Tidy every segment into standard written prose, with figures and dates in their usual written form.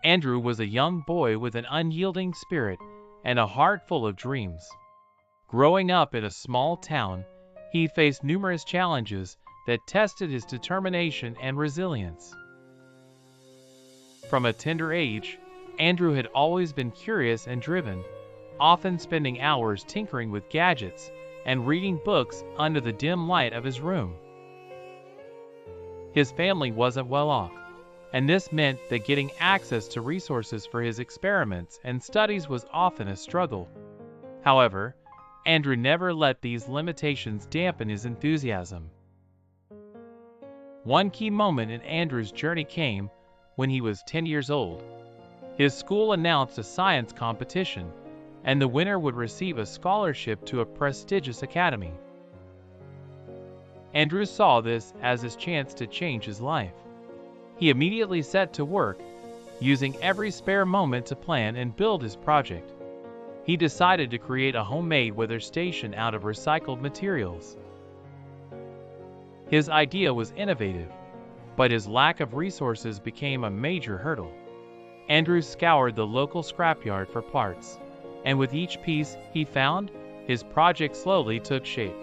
Andrew was a young boy with an unyielding spirit and a heart full of dreams. Growing up in a small town, he faced numerous challenges that tested his determination and resilience. From a tender age, Andrew had always been curious and driven, often spending hours tinkering with gadgets and reading books under the dim light of his room. His family wasn't well off, and this meant that getting access to resources for his experiments and studies was often a struggle. However, Andrew never let these limitations dampen his enthusiasm. One key moment in Andrew's journey came when he was 10 years old. His school announced a science competition, and the winner would receive a scholarship to a prestigious academy. Andrew saw this as his chance to change his life. He immediately set to work, using every spare moment to plan and build his project. He decided to create a homemade weather station out of recycled materials. His idea was innovative, but his lack of resources became a major hurdle. Andrew scoured the local scrapyard for parts, and with each piece he found, his project slowly took shape.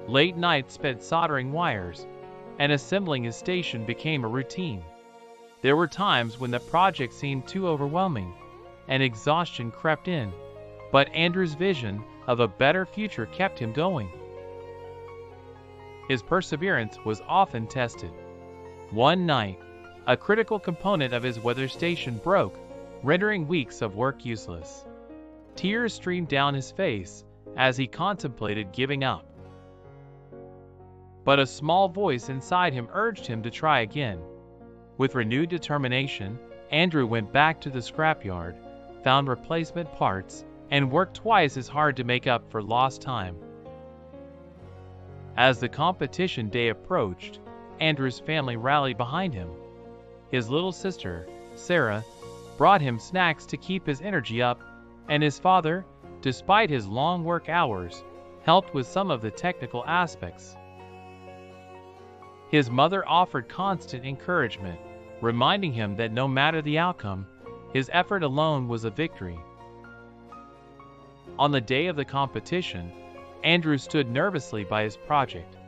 Late nights spent soldering wires, and assembling his station became a routine. There were times when the project seemed too overwhelming, and exhaustion crept in, but Andrew's vision of a better future kept him going. His perseverance was often tested. One night, a critical component of his weather station broke, rendering weeks of work useless. Tears streamed down his face as he contemplated giving up. But a small voice inside him urged him to try again. With renewed determination, Andrew went back to the scrapyard, found replacement parts, and worked twice as hard to make up for lost time. As the competition day approached, Andrew's family rallied behind him. His little sister, Sarah, brought him snacks to keep his energy up, and his father, despite his long work hours, helped with some of the technical aspects. His mother offered constant encouragement, reminding him that no matter the outcome, his effort alone was a victory. On the day of the competition, Andrew stood nervously by his project.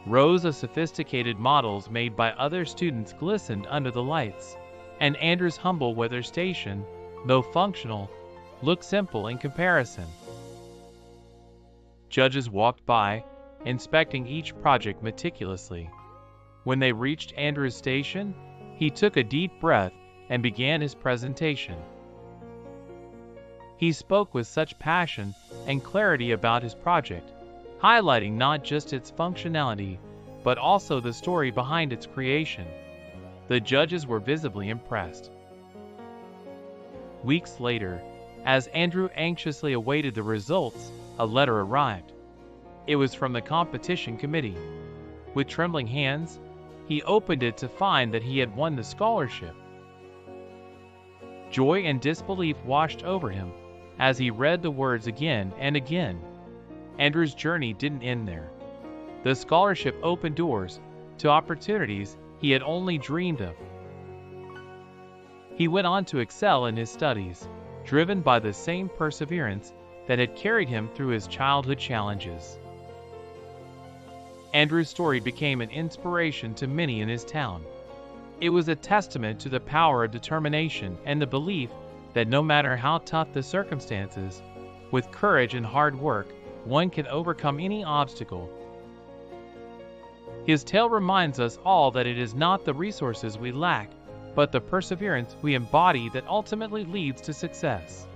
Rows of sophisticated models made by other students glistened under the lights, and Andrew's humble weather station, though functional, looked simple in comparison. Judges walked by, inspecting each project meticulously. When they reached Andrew's station, he took a deep breath and began his presentation. He spoke with such passion and clarity about his project, highlighting not just its functionality, but also the story behind its creation. The judges were visibly impressed. Weeks later, as Andrew anxiously awaited the results, a letter arrived. It was from the competition committee. With trembling hands, he opened it to find that he had won the scholarship. Joy and disbelief washed over him as he read the words again and again. Andrew's journey didn't end there. The scholarship opened doors to opportunities he had only dreamed of. He went on to excel in his studies, driven by the same perseverance that had carried him through his childhood challenges. Andrew's story became an inspiration to many in his town. It was a testament to the power of determination and the belief that no matter how tough the circumstances, with courage and hard work, one can overcome any obstacle. His tale reminds us all that it is not the resources we lack, but the perseverance we embody that ultimately leads to success.